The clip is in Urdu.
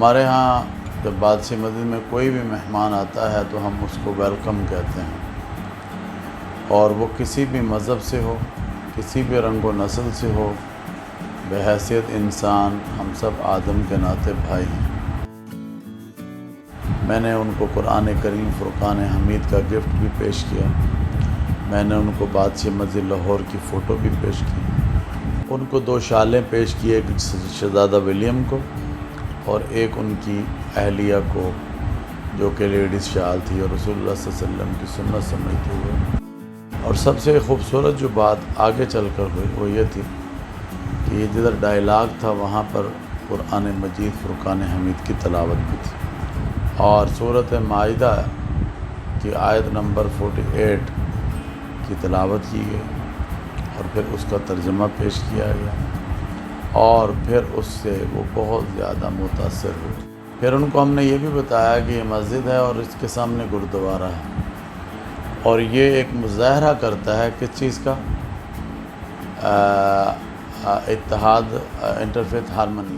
ہمارے ہاں جب بادشاہ مسجد میں کوئی بھی مہمان آتا ہے تو ہم اس کو ویلکم کہتے ہیں، اور وہ کسی بھی مذہب سے ہو، کسی بھی رنگ و نسل سے ہو، بحیثیت انسان ہم سب آدم کے ناطے بھائی ہیں۔ میں نے ان کو قرآن کریم فرقان حمید کا گفٹ بھی پیش کیا، میں نے ان کو بادشاہ مسجد لاہور کی فوٹو بھی پیش کی، ان کو 2 شالیں پیش کی، ایک شہزادہ ولیم کو اور ایک ان کی اہلیہ کو جو کہ لیڈیز شال تھی اور رسول اللہ صلی اللہ علیہ وسلم کی سنت سمجھتے ہوئے۔ اور سب سے خوبصورت جو بات آگے چل کر ہوئی وہ یہ تھی کہ یہ جدھر ڈائلاگ تھا وہاں پر قرآن مجید فرقان حمید کی تلاوت بھی تھی، اور سورۃ مائدہ کی آیت نمبر 48 کی تلاوت کی گئی، اور پھر اس کا ترجمہ پیش کیا گیا، اور پھر اس سے وہ بہت زیادہ متاثر ہوئے۔ پھر ان کو ہم نے یہ بھی بتایا کہ یہ مسجد ہے اور اس کے سامنے گردوارہ ہے، اور یہ ایک مظاہرہ کرتا ہے کس چیز کا؟ اتحاد، انٹرفیتھ ہارمنی۔